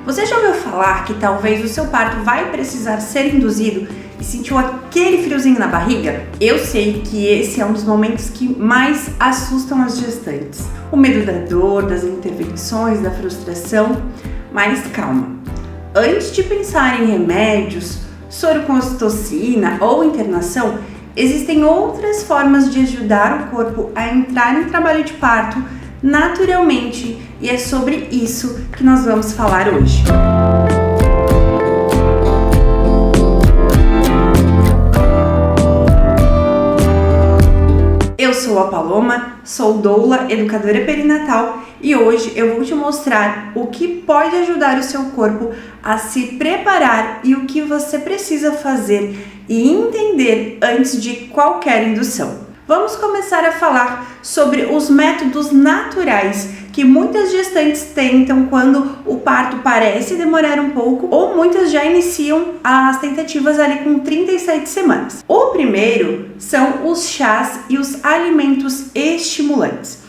Você já ouviu falar que talvez o seu parto vai precisar ser induzido e sentiu aquele friozinho na barriga? Eu sei que esse é um dos momentos que mais assustam as gestantes. O medo da dor, das intervenções, da frustração. Mas calma, antes de pensar em remédios, soro com ocitocina ou internação, existem outras formas de ajudar o corpo a entrar em trabalho de parto naturalmente, e é sobre isso que nós vamos falar hoje. Eu sou a Paloma, sou doula, educadora perinatal, e hoje eu vou te mostrar o que pode ajudar o seu corpo a se preparar e o que você precisa fazer e entender antes de qualquer indução. Vamos começar a falar sobre os métodos naturais que muitas gestantes tentam quando o parto parece demorar um pouco, ou muitas já iniciam as tentativas ali com 37 semanas. O primeiro são os chás e os alimentos estimulantes.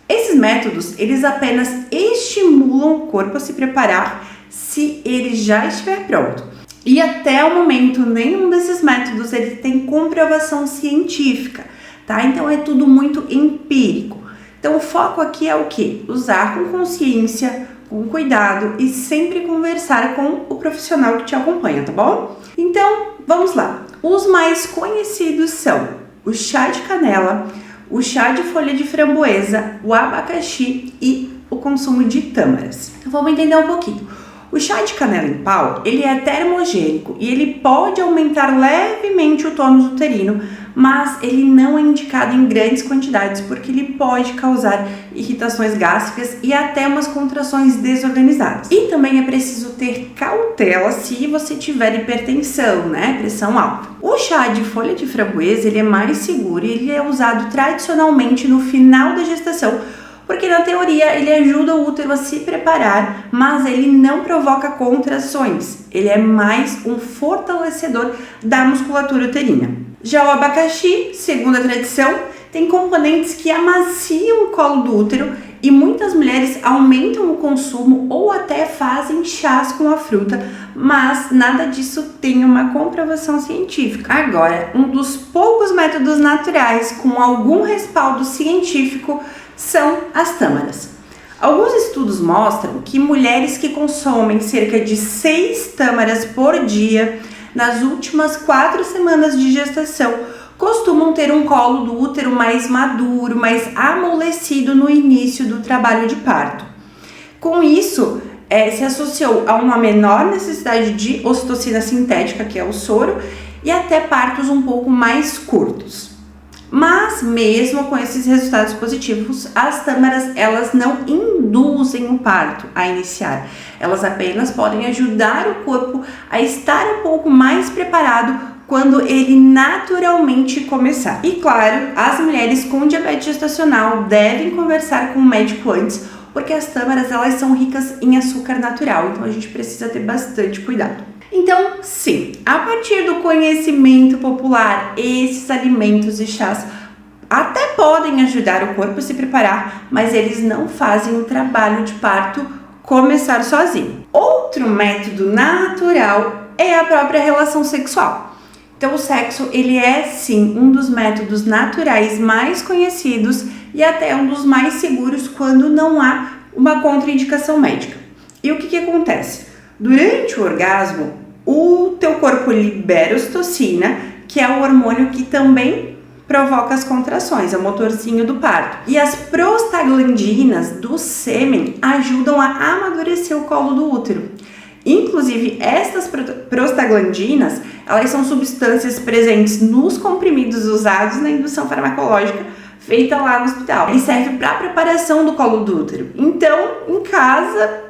Esses métodos, eles apenas estimulam o corpo a se preparar se ele já estiver pronto. E até o momento, nenhum desses métodos ele tem comprovação científica, tá? Então é tudo muito empírico. Então o foco aqui é o quê? Usar com consciência, com cuidado e sempre conversar com o profissional que te acompanha, tá bom? Então, vamos lá. Os mais conhecidos são o chá de canela, o chá de folha de framboesa, o abacaxi e o consumo de tâmaras. Então vamos entender um pouquinho. O chá de canela em pau, ele é termogênico e ele pode aumentar levemente o tônus uterino, mas ele não é indicado em grandes quantidades porque ele pode causar irritações gástricas e até umas contrações desorganizadas. E também é preciso ter cautela se você tiver hipertensão, né? Pressão alta. O chá de folha de framboesa, ele é mais seguro e ele é usado tradicionalmente no final da gestação, porque na teoria ele ajuda o útero a se preparar, mas ele não provoca contrações. Ele é mais um fortalecedor da musculatura uterina. Já o abacaxi, segundo a tradição, tem componentes que amaciam o colo do útero e muitas mulheres aumentam o consumo ou até fazem chás com a fruta, mas nada disso tem uma comprovação científica. Agora, um dos poucos métodos naturais com algum respaldo científico são as tâmaras. Alguns estudos mostram que mulheres que consomem cerca de 6 tâmaras por dia nas últimas 4 semanas de gestação costumam ter um colo do útero mais maduro, mais amolecido no início do trabalho de parto. Com isso, se associou a uma menor necessidade de ocitocina sintética, que é o soro, e até partos um pouco mais curtos. Mas mesmo com esses resultados positivos, as tâmaras elas não induzem o parto a iniciar. Elas apenas podem ajudar o corpo a estar um pouco mais preparado quando ele naturalmente começar. E claro, as mulheres com diabetes gestacional devem conversar com o médico antes, porque as tâmaras elas são ricas em açúcar natural, então a gente precisa ter bastante cuidado. Então, sim, a partir do conhecimento popular, esses alimentos e chás até podem ajudar o corpo a se preparar, mas eles não fazem o trabalho de parto começar sozinho. Outro método natural é a própria relação sexual. Então, o sexo, ele é sim um dos métodos naturais mais conhecidos e até um dos mais seguros quando não há uma contraindicação médica. E o que acontece? Durante o orgasmo, o teu corpo libera ocitocina, que é o hormônio que também provoca as contrações, é o motorzinho do parto. E as prostaglandinas do sêmen ajudam a amadurecer o colo do útero. Inclusive, estas prostaglandinas, elas são substâncias presentes nos comprimidos usados na indução farmacológica feita lá no hospital. E serve para a preparação do colo do útero. Então, em casa,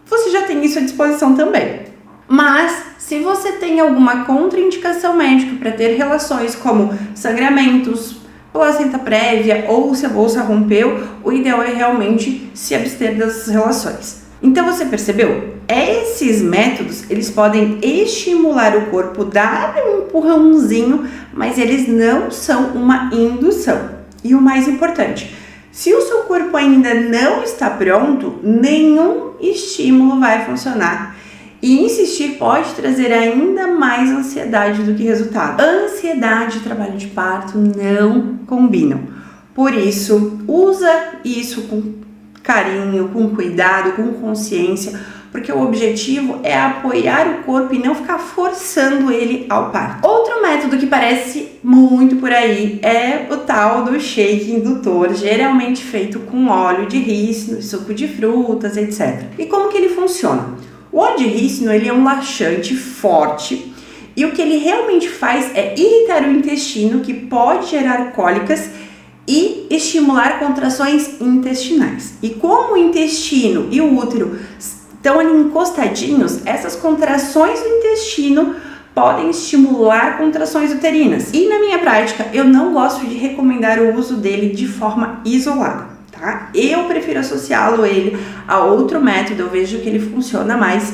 você já tem isso à disposição também. Mas, se você tem alguma contraindicação médica para ter relações como sangramentos, placenta prévia ou se a bolsa rompeu, o ideal é realmente se abster das relações. Então você percebeu? Esses métodos, eles podem estimular o corpo, dar um empurrãozinho, mas eles não são uma indução. E o mais importante, Se o seu corpo ainda não está pronto, nenhum estímulo vai funcionar. E insistir pode trazer ainda mais ansiedade do que resultado. Ansiedade e trabalho de parto não combinam. Por isso, usa isso com carinho, com cuidado, com consciência, porque o objetivo é apoiar o corpo e não ficar forçando ele ao parto. Outro método que parece muito por aí é o tal do shake indutor, geralmente feito com óleo de rícino, suco de frutas, etc. E como que ele funciona? O óleo de rícino, ele é um laxante forte e o que ele realmente faz é irritar o intestino, que pode gerar cólicas e estimular contrações intestinais. E como o intestino e o útero estão ali encostadinhos, essas contrações do intestino podem estimular contrações uterinas. E na minha prática, eu não gosto de recomendar o uso dele de forma isolada, tá? Eu prefiro associá-lo a outro método, eu vejo que ele funciona mais,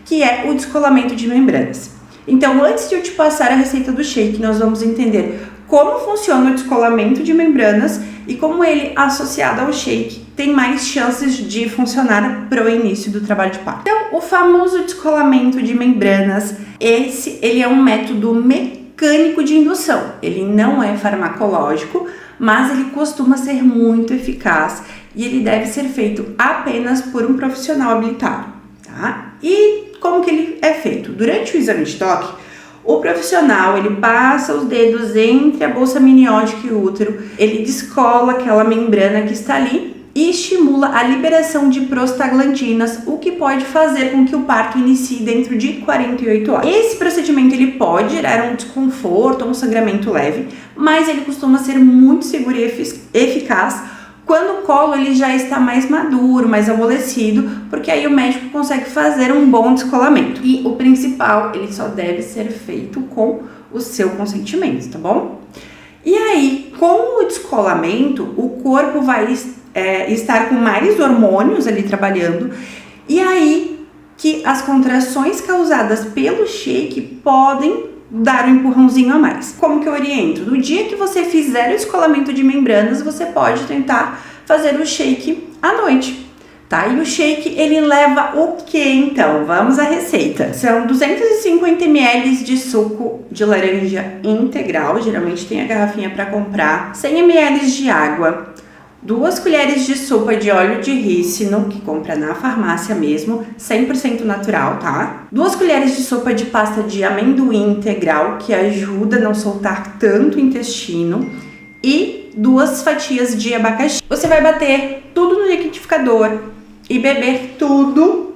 que é o descolamento de membranas. Então, antes de eu te passar a receita do shake, nós vamos entender como funciona o descolamento de membranas e como ele, associado ao shake, tem mais chances de funcionar para o início do trabalho de parto. Então, o famoso descolamento de membranas, ele é um método mecânico de indução. Ele não é farmacológico, mas ele costuma ser muito eficaz e ele deve ser feito apenas por um profissional habilitado, tá? E como que ele é feito? Durante o exame de toque, o profissional, ele passa os dedos entre a bolsa amniótica e o útero, ele descola aquela membrana que está ali e estimula a liberação de prostaglandinas, o que pode fazer com que o parto inicie dentro de 48 horas. Esse procedimento ele pode gerar um desconforto ou um sangramento leve, mas ele costuma ser muito seguro e eficaz quando o colo ele já está mais maduro, mais amolecido, porque aí o médico consegue fazer um bom descolamento. E o principal, ele só deve ser feito com o seu consentimento, tá bom? E aí, com o descolamento, o corpo vai estar com mais hormônios ali trabalhando, e aí que as contrações causadas pelo shake podem dar um empurrãozinho a mais. Como que eu oriento? No dia que você fizer o descolamento de membranas, você pode tentar fazer o shake à noite, tá? E o shake, ele leva o que então? Vamos à receita. São 250 ml de suco de laranja integral, geralmente tem a garrafinha para comprar, 100 ml de água, 2 colheres de sopa de óleo de rícino, que compra na farmácia mesmo, 100% natural, tá? 2 colheres de sopa de pasta de amendoim integral, que ajuda a não soltar tanto o intestino, e 2 fatias de abacaxi. Você vai bater tudo no liquidificador e beber tudo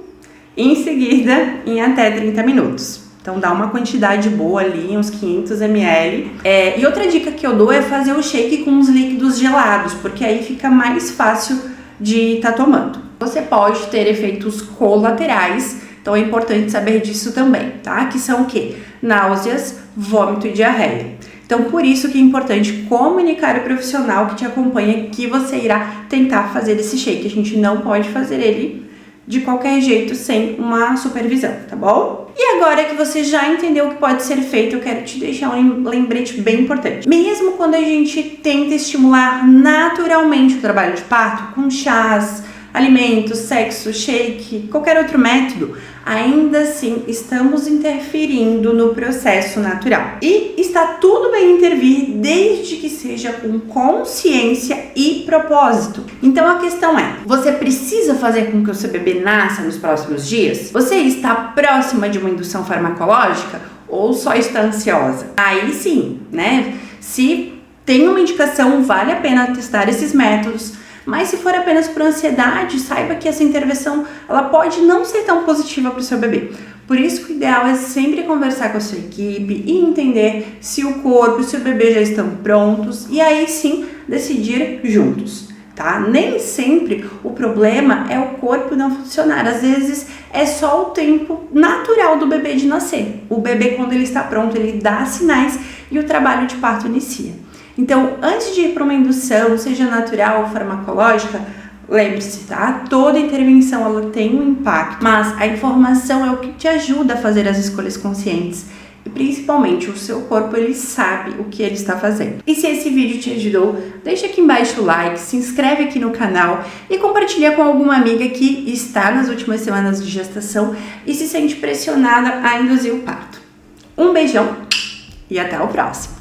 em seguida em até 30 minutos. Então dá uma quantidade boa ali, uns 500 ml. E outra dica que eu dou é fazer o shake com os líquidos gelados, porque aí fica mais fácil de estar tomando. Você pode ter efeitos colaterais, então é importante saber disso também, tá? Que são o quê? Náuseas, vômito e diarreia. Então por isso que é importante comunicar ao profissional que te acompanha que você irá tentar fazer esse shake. A gente não pode fazer ele de qualquer jeito sem uma supervisão, tá bom? E agora que você já entendeu o que pode ser feito, eu quero te deixar um lembrete bem importante. Mesmo quando a gente tenta estimular naturalmente o trabalho de parto, com chás, alimentos, sexo, shake, qualquer outro método, ainda assim estamos interferindo no processo natural. E está tudo bem intervir desde que seja com consciência e propósito. Então a questão é, você precisa fazer com que o seu bebê nasça nos próximos dias? Você está próxima de uma indução farmacológica ou só está ansiosa? Aí sim, né? Se tem uma indicação, vale a pena testar esses métodos. Mas se for apenas por ansiedade, saiba que essa intervenção ela pode não ser tão positiva para o seu bebê. Por isso que o ideal é sempre conversar com a sua equipe e entender se o corpo e se o bebê já estão prontos e aí sim decidir juntos, tá? Nem sempre o problema é o corpo não funcionar, às vezes é só o tempo natural do bebê de nascer. O bebê, quando ele está pronto, ele dá sinais e o trabalho de parto inicia. Então, antes de ir para uma indução, seja natural ou farmacológica, lembre-se, tá? Toda intervenção ela tem um impacto, mas a informação é o que te ajuda a fazer as escolhas conscientes. e principalmente o seu corpo, ele sabe o que ele está fazendo. E se esse vídeo te ajudou, deixa aqui embaixo o like, se inscreve aqui no canal e compartilha com alguma amiga que está nas últimas semanas de gestação e se sente pressionada a induzir o parto. Um beijão e até o próximo!